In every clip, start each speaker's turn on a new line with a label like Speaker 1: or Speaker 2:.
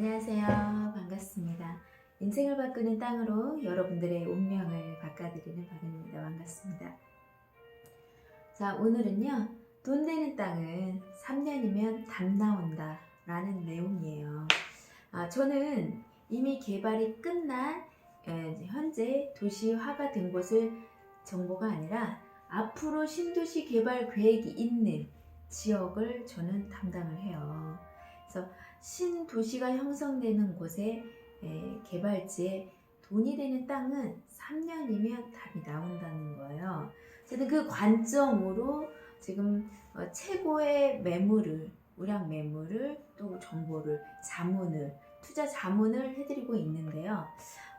Speaker 1: 안녕하세요. 반갑습니다. 인생을 바꾸는 땅으로 여러분들의 운명을 바꿔드리는 박은입니다. 반갑습니다. 자, 오늘은요. 돈 되는 땅은 3년이면 답 나온다 라는 내용이에요. 저는 이미 개발이 끝난 현재 도시화가 된 곳을 정보가 아니라 앞으로 신도시 개발 계획이 있는 지역을 저는 담당을 해요. 그래서 신도시가 형성되는 곳에 개발지에 돈이 되는 땅은 3년이면 답이 나온다는 거예요. 저는 그 관점으로 지금 최고의 매물을, 우량 매물을 또 정보를, 자문을, 투자 자문을 해드리고 있는데요.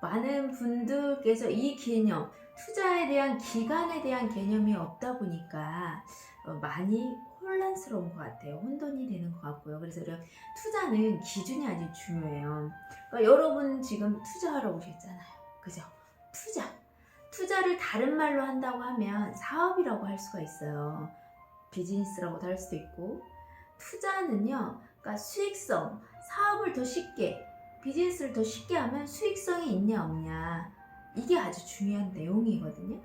Speaker 1: 많은 분들께서 이 개념, 투자에 대한 기간에 대한 개념이 없다 보니까 많이 혼란스러운 것 같아요. 혼돈이 되는 것 같고요. 그래서 투자는 기준이 아주 중요해요. 그러니까 여러분 지금 투자하러 오셨잖아요. 그죠? 투자를 다른 말로 한다고 하면 사업이라고 할 수가 있어요. 비즈니스라고도 할 수도 있고, 투자는요, 그러니까 수익성, 사업을 더 쉽게, 비즈니스를 더 쉽게 하면 수익성이 있냐 없냐, 이게 아주 중요한 내용이거든요.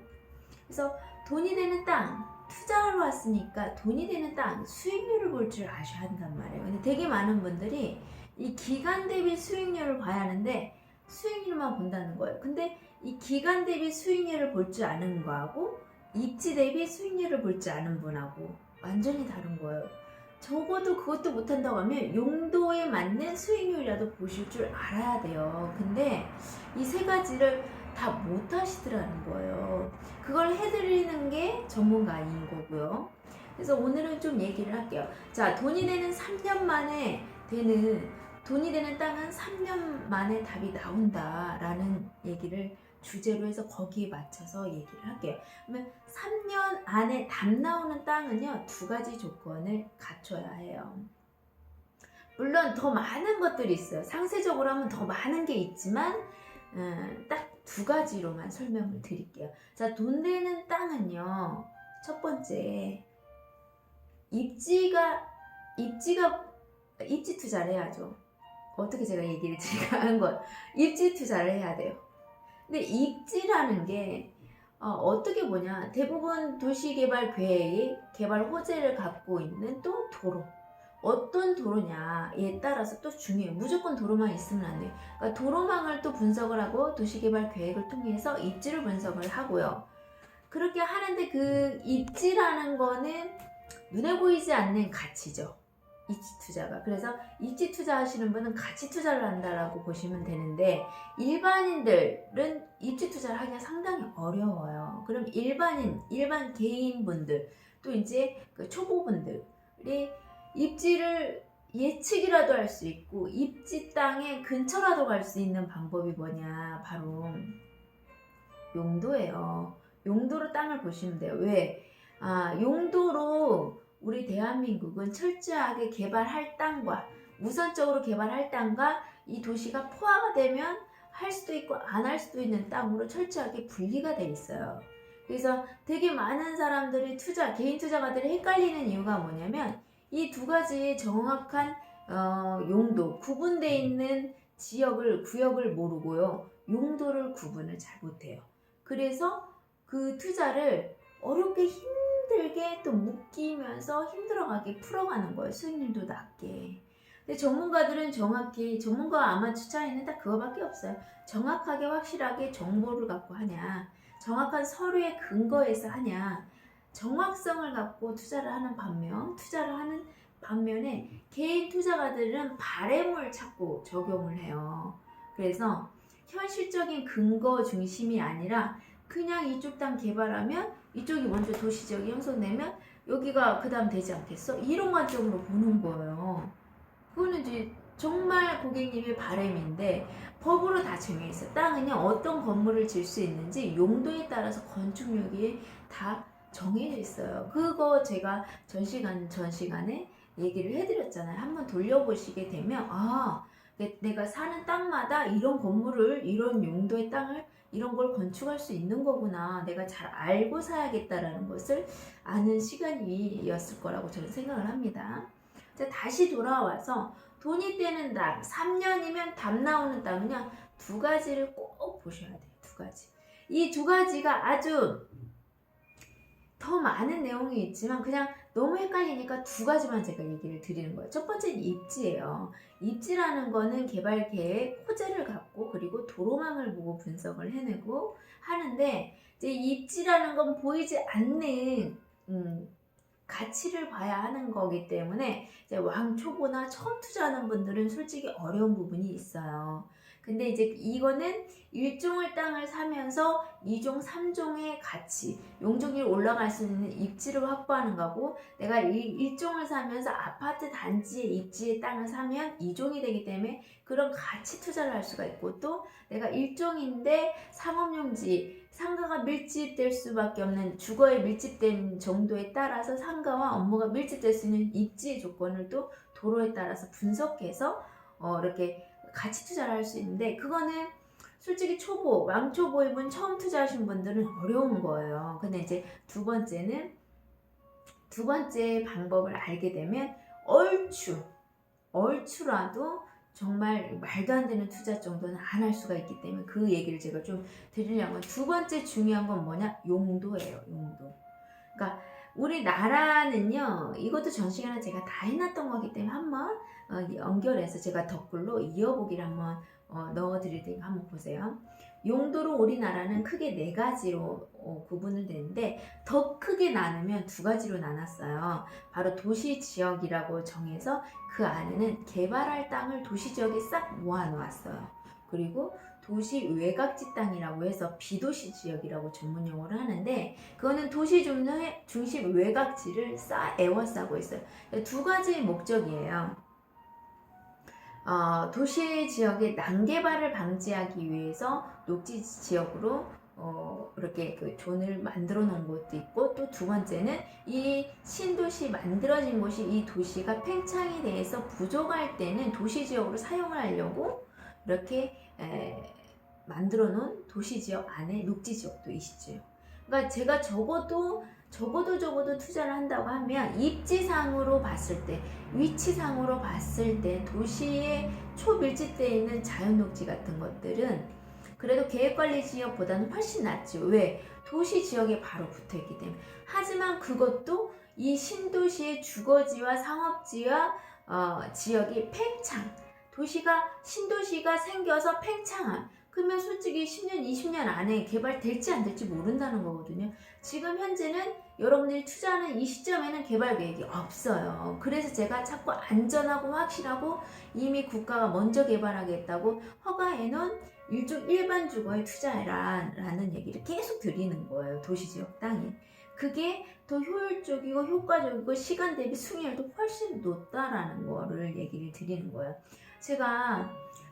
Speaker 1: 그래서 돈이 되는 땅, 투자하러 왔으니까 돈이 되는 땅, 수익률을 볼 줄 아셔야 한단 말이에요. 근데 되게 많은 분들이 이 기간 대비 수익률을 봐야 하는데 수익률만 본다는 거예요. 근데 이 기간 대비 수익률을 볼 줄 아는 거하고 입지 대비 수익률을 볼 줄 아는 분하고 완전히 다른 거예요. 적어도 그것도 못한다고 하면 용도에 맞는 수익률이라도 보실 줄 알아야 돼요. 근데 이 세 가지를 다 못하시더라는 거예요. 그걸 해드리는 게 전문가인 거고요. 그래서 오늘은 좀 얘기를 할게요. 자, 돈이 되는 땅은 3년 만에 답이 나온다라는 얘기를 주제로 해서 거기에 맞춰서 얘기를 할게요. 그러면 3년 안에 답 나오는 땅은요, 두 가지 조건을 갖춰야 해요. 물론 더 많은 것들이 있어요. 상세적으로 하면 더 많은 게 있지만 딱 두 가지로만 설명을 드릴게요. 자, 돈 되는 땅은요, 첫 번째, 입지 투자를 해야죠. 어떻게 제가 얘기를 드리가 한 건 입지 투자를 해야 돼요. 근데 입지라는 게 어떻게 보냐, 대부분 도시개발 계획, 개발 호재를 갖고 있는 또 도로, 어떤 도로냐에 따라서 또 중요해요. 무조건 도로만 있으면 안 돼요. 그러니까 도로망을 또 분석을 하고 도시개발 계획을 통해서 입지를 분석을 하고요. 그렇게 하는데 그 입지라는 거는 눈에 보이지 않는 가치죠. 입지 투자가. 그래서 입지 투자하시는 분은 가치 투자를 한다라고 보시면 되는데, 일반인들은 입지 투자를 하기가 상당히 어려워요. 그럼 일반 개인분들, 또 이제 그 초보분들이 입지를 예측이라도 할 수 있고 입지 땅의 근처라도 갈 수 있는 방법이 뭐냐, 바로 용도예요. 용도로 땅을 보시면 돼요. 왜? 용도로 우리 대한민국은 철저하게 개발할 땅과, 우선적으로 개발할 땅과 이 도시가 포화가 되면 할 수도 있고 안 할 수도 있는 땅으로 철저하게 분리가 돼 있어요. 그래서 되게 많은 사람들이 개인 투자가들이 헷갈리는 이유가 뭐냐면, 이 두 가지의 정확한 용도, 구분되어 있는 구역을 모르고요. 용도를 구분을 잘 못해요. 그래서 그 투자를 어렵게 힘들게 또 묶이면서 힘들어가게 풀어가는 거예요. 수익률도 낮게. 근데 전문가가 아마 추천하는 딱 그거밖에 없어요. 정확하게 확실하게 정보를 갖고 하냐, 정확한 서류에 근거해서 하냐, 정확성을 갖고 투자를 하는 반면에 개인 투자가들은 바램을 찾고 적용을 해요. 그래서 현실적인 근거 중심이 아니라 그냥 이쪽 땅 개발하면 이쪽이 먼저 도시지역이 형성되면 여기가 그 다음 되지 않겠어? 이런 관점으로 보는 거예요. 그거는 이제 정말 고객님의 바램인데, 법으로 다 정해있어요. 땅은요, 어떤 건물을 질 수 있는지 용도에 따라서 건축률이 다 정해져 있어요. 그거 제가 전 시간에 얘기를 해드렸잖아요. 한번 돌려보시게 되면 내가 사는 땅마다 이런 건물을, 이런 용도의 땅을, 이런 걸 건축할 수 있는 거구나, 내가 잘 알고 사야겠다라는 것을 아는 시간이었을 거라고 저는 생각을 합니다. 자, 다시 돌아와서 돈이 되는 땅, 3년이면 답 나오는 땅은요, 두 가지를 꼭 보셔야 돼요. 두 가지. 이 두 가지가 아주 더 많은 내용이 있지만 그냥 너무 헷갈리니까 두 가지만 제가 얘기를 드리는 거예요. 첫 번째는 입지예요. 입지라는 거는 개발 계획, 호재를 갖고 그리고 도로망을 보고 분석을 해내고 하는데, 이제 입지라는 건 보이지 않는 가치를 봐야 하는 거기 때문에 이제 왕초보나 처음 투자하는 분들은 솔직히 어려운 부분이 있어요. 근데 이제 이거는 1종을 땅을 사면서 2종, 3종의 가치, 용적률이 올라갈 수 있는 입지를 확보하는 거고, 내가 1종을 사면서 아파트 단지의 입지의 땅을 사면 2종이 되기 때문에 그런 가치 투자를 할 수가 있고, 또 내가 1종인데 상업용지, 상가가 밀집될 수밖에 없는 주거에 밀집된 정도에 따라서 상가와 업무가 밀집될 수 있는 입지의 조건을 또 도로에 따라서 분석해서 이렇게 가치 투자를 할 수 있는데, 그거는 솔직히 초보, 왕초보이분 처음 투자하신 분들은 어려운 거예요. 근데 이제 두 번째 방법을 알게 되면 얼추라도 정말 말도 안 되는 투자 정도는 안 할 수가 있기 때문에 그 얘기를 제가 좀 드리려면, 두 번째 중요한 건 뭐냐? 용도예요. 용도. 그러니까 우리나라는요, 이것도 전 시간에 제가 다 해놨던 거기 때문에 한번 연결해서 제가 덧글로 이어보기를 한번 넣어드릴 테니까 한번 보세요. 용도로 우리나라는 크게 네 가지로 구분을 되는데, 더 크게 나누면 두 가지로 나눴어요. 바로 도시지역이라고 정해서 그 안에는 개발할 땅을 도시지역에 싹 모아놓았어요. 그리고 도시 외곽지 땅이라고 해서 비도시 지역이라고 전문 용어를 하는데, 그거는 도시 중심 외곽지를 에워싸고 있어요. 두 가지 목적이에요. 도시 지역의 난개발을 방지하기 위해서 녹지 지역으로 이렇게 그 존을 만들어 놓은 곳도 있고, 또 두 번째는 이 신도시 만들어진 곳이 이 도시가 팽창이 돼서 부족할 때는 도시 지역으로 사용을 하려고 이렇게 만들어 놓은 도시 지역 안에 녹지 지역도 있죠. 그러니까 제가 적어도 투자를 한다고 하면 입지상으로 봤을 때, 위치상으로 봤을 때 도시의 초밀집되어 있는 자연녹지 같은 것들은 그래도 계획관리 지역보다는 훨씬 낫죠. 왜? 도시 지역에 바로 붙어있기 때문에. 하지만 그것도 이 신도시의 주거지와 상업지와 지역이 팽창, 신도시가 생겨서 팽창한, 그러면 솔직히 10년, 20년 안에 개발될지 안 될지 모른다는 거거든요. 지금 현재는 여러분들이 투자하는 이 시점에는 개발 계획이 없어요. 그래서 제가 자꾸 안전하고 확실하고 이미 국가가 먼저 개발하겠다고 허가해놓은 일반 주거에 투자해라 라는 얘기를 계속 드리는 거예요. 도시지역 땅이. 그게 더 효율적이고 효과적이고 시간 대비 수익률도 훨씬 높다라는 거를 얘기를 드리는 거예요. 제가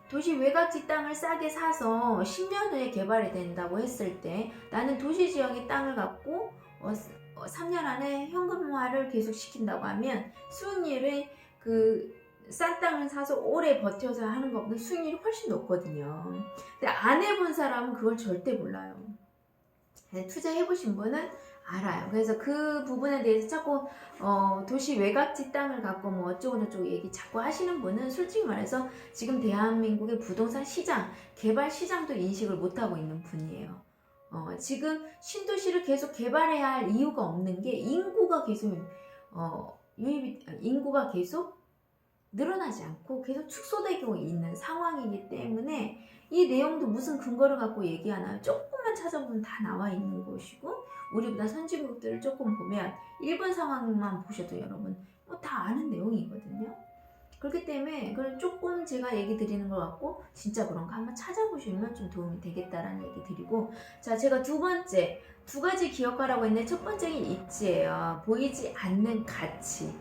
Speaker 1: 도시 외곽지 땅을 싸게 사서 10년 후에 개발이 된다고 했을 때, 나는 도시 지역의 땅을 갖고 3년 안에 현금화를 계속 시킨다고 하면 수익률이 싼 땅을 사서 오래 버텨서 하는 것보다 수익률이 훨씬 높거든요. 근데 안 해본 사람은 그걸 절대 몰라요. 투자해보신 분은 알아요. 그래서 그 부분에 대해서 자꾸 도시 외곽지 땅을 갖고 뭐 어쩌고저쩌고 얘기 자꾸 하시는 분은 솔직히 말해서 지금 대한민국의 부동산 시장, 개발 시장도 인식을 못하고 있는 분이에요. 지금 신도시를 계속 개발해야 할 이유가 없는 게 인구가 계속 늘어나지 않고 계속 축소되고 있는 상황이기 때문에 이 내용도 무슨 근거를 갖고 얘기하나요? 조금만 찾아보면 다 나와 있는 것이고, 우리보다 선진국들을 조금 보면 일본 상황만 보셔도 여러분 다 아는 내용이거든요. 그렇기 때문에 그걸 조금 제가 얘기 드리는 것 같고, 진짜 그런가 한번 찾아보시면 좀 도움이 되겠다라는 얘기 드리고, 자, 제가 두 가지 기억하라고 했는데, 첫 번째는 입지예요. 보이지 않는 가치.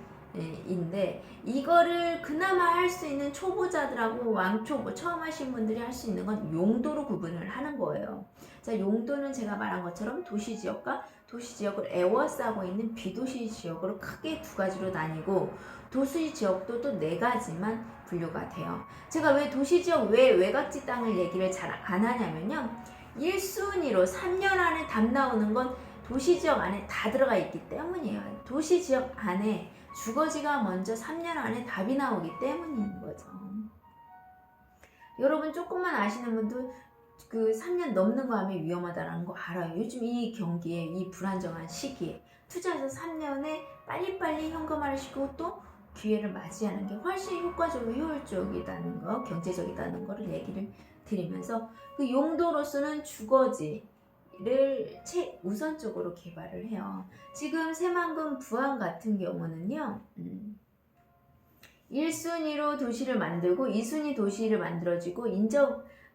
Speaker 1: 인데, 이거를 그나마 할 수 있는 초보자들하고 왕초보 처음 하신 분들이 할 수 있는 건 용도로 구분을 하는 거예요. 자, 용도는 제가 말한 것처럼 도시지역과 도시지역을 에워싸고 있는 비도시 지역으로 크게 두 가지로 나뉘고, 도시지역도 또 네 가지만 분류가 돼요. 제가 왜 도시지역 외곽지 땅을 얘기를 잘 안 하냐면요, 1순위로 3년 안에 답 나오는 건 도시지역 안에 다 들어가 있기 때문이에요. 도시지역 안에 주거지가 먼저 3년 안에 답이 나오기 때문인 거죠. 여러분 조금만 아시는 분도 그 3년 넘는 거 하면 위험하다는 거 알아요. 요즘 이 경기에, 이 불안정한 시기에 투자해서 3년에 빨리빨리 현금화를 시키고 또 기회를 맞이하는 게 훨씬 효과적이고 효율적이다는 거, 경제적이다는 거를 얘기를 드리면서 그 용도로서는 주거지를 우선적으로 개발을 해요. 지금 새만금 부안 같은 경우는요, 1순위로 도시를 만들고 2순위 도시를 만들어지고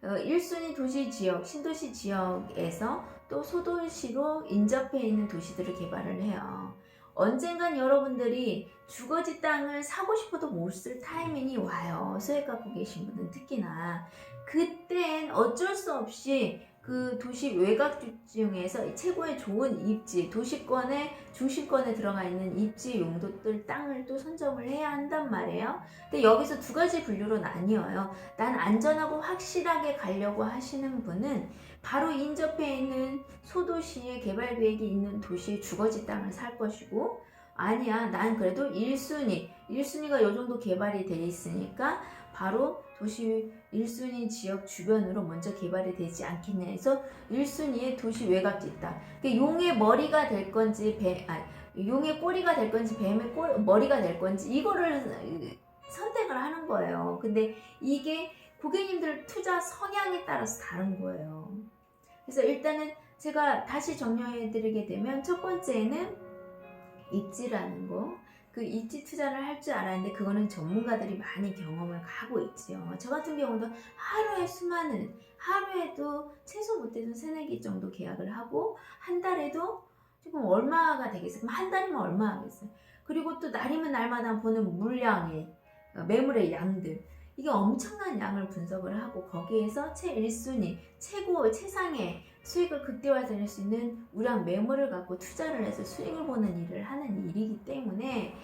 Speaker 1: 1순위 도시 지역, 신도시 지역에서 또 소도시로 인접해 있는 도시들을 개발을 해요. 언젠간 여러분들이 주거지 땅을 사고 싶어도 못 쓸 타이밍이 와요. 소액 갖고 계신 분은 특히나. 그땐 어쩔 수 없이 그 도시 외곽 중에서 최고의 좋은 입지, 도시권의 중심권에 들어가 있는 입지 용도들 땅을 또 선점을 해야 한단 말이에요. 근데 여기서 두 가지 분류로 나뉘어요. 난 안전하고 확실하게 가려고 하시는 분은 바로 인접해 있는 소도시의 개발 계획이 있는 도시의 주거지 땅을 살 것이고, 아니야, 난 그래도 1순위가 요 정도 개발이 돼 있으니까 바로 도시 1순위 지역 주변으로 먼저 개발이 되지 않겠냐 해서 1순위의 도시 외곽지 땅. 용의 머리가 될 건지 용의 꼬리가 될 건지 뱀의 머리가 될 건지 이거를 선택을 하는 거예요. 근데 이게 고객님들 투자 성향에 따라서 다른 거예요. 그래서 일단은 제가 다시 정리해 드리게 되면 첫 번째는 입지라는 거. 그 입지 투자를 할 줄 알았는데 그거는 전문가들이 많이 경험을 하고 있지요. 저 같은 경우도 하루에도 최소 못해도 3-4개 정도 계약을 하고 한 달에도 지금 얼마가 되겠어요? 그럼 한 달이면 얼마 하겠어요? 그리고 또 날이면 날마다 보는 물량의 매물의 양들, 이게 엄청난 양을 분석을 하고 거기에서 최1순위, 최상의 수익을 극대화할 수 있는 우량 매물을 갖고 투자를 해서 수익을 보는 일을 하는 일이기 때문에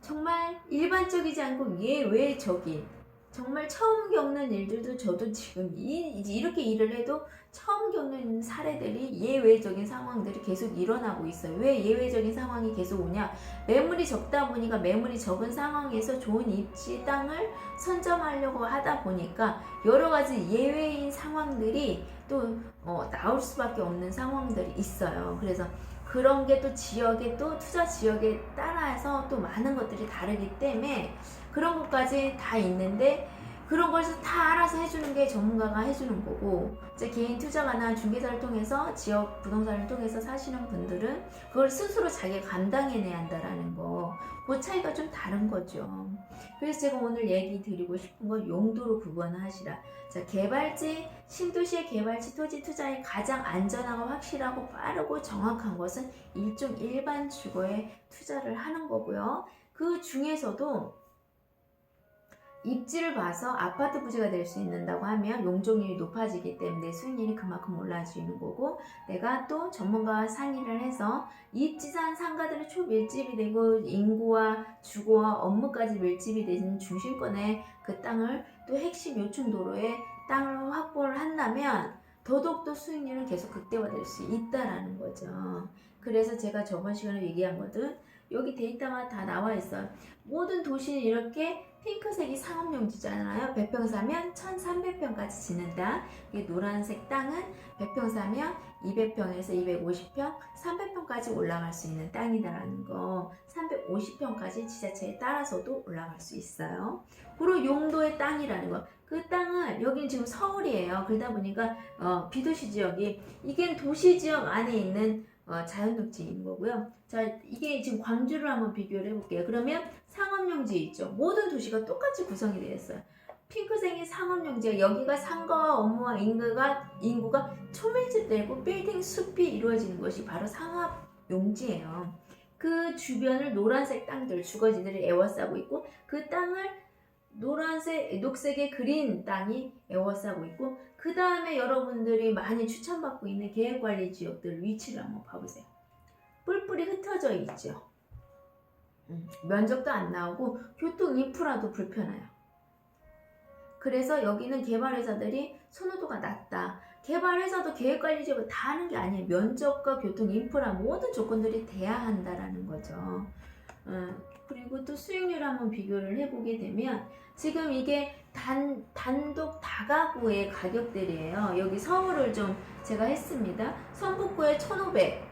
Speaker 1: 정말 일반적이지 않고 예외적인, 정말 처음 겪는 일들도 저도 지금 이렇게 일을 해도 처음 겪는 사례들이, 예외적인 상황들이 계속 일어나고 있어요. 왜 예외적인 상황이 계속 오냐? 매물이 적다 보니까 매물이 적은 상황에서 좋은 입지 땅을 선점하려고 하다 보니까 여러 가지 예외인 상황들이 또 나올 수밖에 없는 상황들이 있어요. 그래서 그런 게 또 지역에, 또 투자 지역에 따라서 또 많은 것들이 다르기 때문에 그런 것까지 다 있는데, 그런 것을 다 알아서 해주는 게 전문가가 해주는 거고, 이제 개인 투자가나 중개사를 통해서 지역 부동산을 통해서 사시는 분들은 그걸 스스로 자기가 감당해내야 한다라는 거, 그 차이가 좀 다른 거죠. 그래서 제가 오늘 얘기 드리고 싶은 건 용도로 구분하시라. 자, 개발지, 신도시의 개발지 토지 투자에 가장 안전하고 확실하고 빠르고 정확한 것은 일반 주거에 투자를 하는 거고요. 그 중에서도 입지를 봐서 아파트 부지가 될 수 있는다고 하면 용적률이 높아지기 때문에 수익률이 그만큼 올라지는 거고, 내가 또 전문가와 상의를 해서 입지산 상가들이 초밀집이 되고 인구와 주거와 업무까지 밀집이 되는 중심권의 그 땅을 또 핵심 요충도로에 땅을 확보를 한다면 더더욱더 수익률은 계속 극대화될 수 있다라는 거죠. 그래서 제가 저번 시간에 얘기한 것은 여기 데이터가 다 나와 있어요. 모든 도시는 이렇게 핑크색이 상업용지잖아요. 100평 사면 1300평까지 지는다. 이게 노란색 땅은 100평 사면 200평에서 250평, 300평까지 올라갈 수 있는 땅이다라는 거. 350평까지 지자체에 따라서도 올라갈 수 있어요. 그리고 용도의 땅이라는 거. 그 땅은, 여기는 지금 서울이에요. 그러다 보니까 비도시 지역이, 이게 도시 지역 안에 있는 자연녹지인 거고요. 자, 이게 지금 광주를 한번 비교를 해볼게요. 그러면 상업용지 있죠. 모든 도시가 똑같이 구성이 되어 있어요. 핑크색이 상업용지가, 여기가 상가와 업무와 인구가 초밀집되고 빌딩 숲이 이루어지는 것이 바로 상업용지예요. 그 주변을 노란색 땅들, 주거지들이 에워싸고 있고, 그 땅을 녹색의 그린 땅이 에워싸고 있고, 그 다음에 여러분들이 많이 추천받고 있는 계획관리 지역들 위치를 한번 봐보세요. 뿔뿔이 흩어져 있죠. 면적도 안 나오고 교통 인프라도 불편해요. 그래서 여기는 개발회사들이 선호도가 낮다. 개발회사도 계획관리 지역을 다 하는 게 아니에요. 면적과 교통 인프라 모든 조건들이 돼야 한다라는 거죠. 그리고 또 수익률 한번 비교를 해보게 되면 지금 이게 단독 다가구의 가격들이에요. 여기 서울을 좀 제가 했습니다. 성북구에 1,500,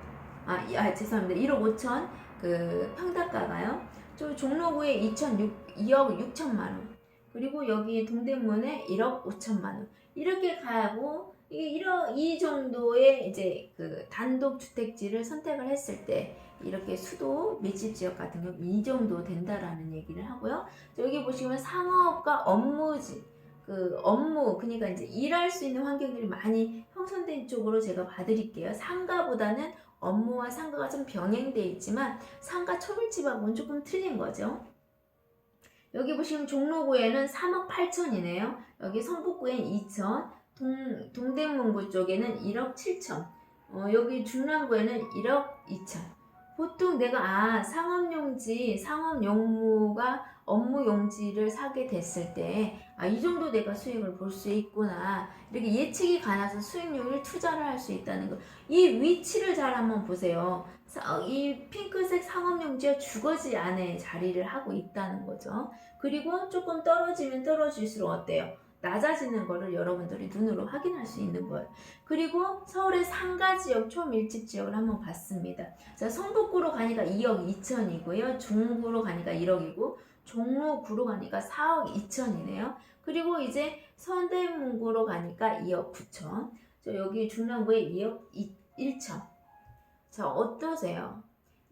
Speaker 1: 죄송합니다. 1억 5천 그 평당가가요. 저 종로구에 2억 6천만 원. 그리고 여기 동대문에 1억 5천만 원. 이렇게 가고 이 정도의 이제 그 단독 주택지를 선택을 했을 때 이렇게 수도 밀집 지역 같은 경우 이 정도 된다라는 얘기를 하고요. 여기 보시면 상업과 업무지 그러니까 이제 일할 수 있는 환경들이 많이 형성된 쪽으로 제가 봐드릴게요. 상가보다는 업무와 상가가 좀 병행돼 있지만 상가 초밀집하고는 조금 틀린 거죠. 여기 보시면 종로구에는 3억 8천이네요. 여기 성북구엔 2천, 동대문구 쪽에는 1억 7천, 여기 중랑구에는 1억 2천. 보통 내가 상업용무가 업무용지를 사게 됐을 때 이 정도 내가 수익을 볼 수 있구나, 이렇게 예측이 가능해서 수익률을 투자를 할 수 있다는 거. 이 위치를 잘 한번 보세요. 이 핑크색 상업용지가 주거지 안에 자리를 하고 있다는 거죠. 그리고 조금 떨어지면 떨어질수록 어때요? 낮아지는 거를 여러분들이 눈으로 확인할 수 있는 거예요. 그리고 서울의 상가지역 초밀집 지역을 한번 봤습니다. 자, 성북구로 가니까 2억 2천이고요. 중구로 가니까 1억이고 종로구로 가니까 4억 2천이네요. 그리고 이제 서대문구로 가니까 2억 9천. 여기 중랑구에 2억 1천. 자, 어떠세요?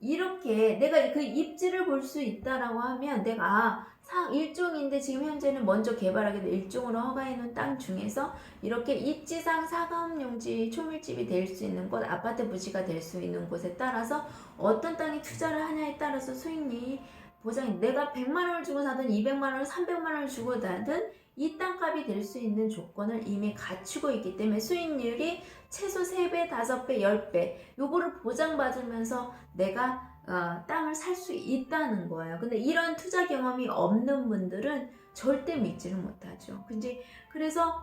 Speaker 1: 이렇게 내가 그 입지를 볼 수 있다라고 하면 내가 일종인데 지금 현재는 먼저 개발하게 된 일종으로 허가해놓은 땅 중에서 이렇게 입지상 상업용지 초밀집이 될 수 있는 곳, 아파트 부지가 될 수 있는 곳에 따라서 어떤 땅에 투자를 하냐에 따라서 수익률이 보장이, 내가 100만원을 주고 사든 200만원을 300만원을 주고 사든 이 땅값이 될 수 있는 조건을 이미 갖추고 있기 때문에 수익률이 최소 3배, 5배, 10배 요거를 보장받으면서 내가 땅을 살 수 있다는 거예요. 근데 이런 투자 경험이 없는 분들은 절대 믿지를 못하죠. 그래서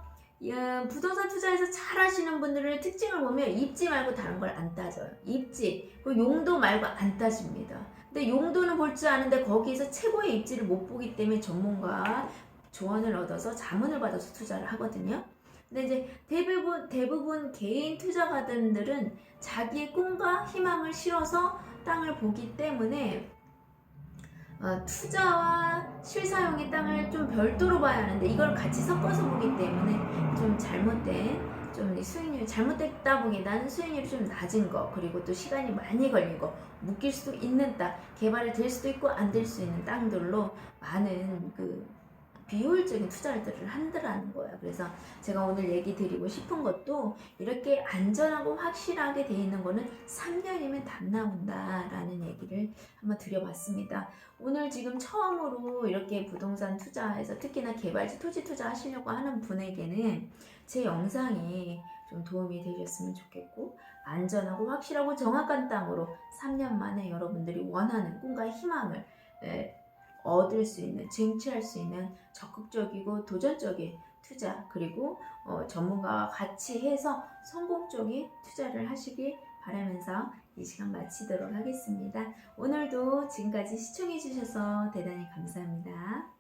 Speaker 1: 부동산 투자에서 잘 하시는 분들의 특징을 보면 입지 말고 다른 걸 안 따져요. 입지, 그 용도 말고 안 따집니다. 근데 용도는 볼 줄 아는데 거기에서 최고의 입지를 못 보기 때문에 전문가 조언을 얻어서 자문을 받아서 투자를 하거든요. 근데 이제 대부분 개인 투자가들은 자기의 꿈과 희망을 실어서 땅을 보기 때문에 투자와 실사용의 땅을 좀 별도로 봐야 하는데 이걸 같이 섞어서 보기 때문에 좀 수익률이 잘못됐다 보기보다는 수익률이 좀 낮은 거, 그리고 또 시간이 많이 걸리고 묶일 수도 있는 땅, 개발이 될 수도 있고 안 될 수 있는 땅들로 많은 비효율적인 투자들을 한다라는 거예요. 그래서 제가 오늘 얘기 드리고 싶은 것도 이렇게 안전하고 확실하게 돼 있는 거는 3년이면 답 나온다라는 얘기를 한번 드려봤습니다. 오늘 지금 처음으로 이렇게 부동산 투자해서 특히나 개발지 토지 투자 하시려고 하는 분에게는 제 영상이 좀 도움이 되셨으면 좋겠고, 안전하고 확실하고 정확한 땅으로 3년 만에 여러분들이 원하는 꿈과 희망을 얻을 수 있는, 쟁취할 수 있는 적극적이고 도전적인 투자, 그리고 전문가와 같이 해서 성공적인 투자를 하시길 바라면서 이 시간 마치도록 하겠습니다. 오늘도 지금까지 시청해 주셔서 대단히 감사합니다.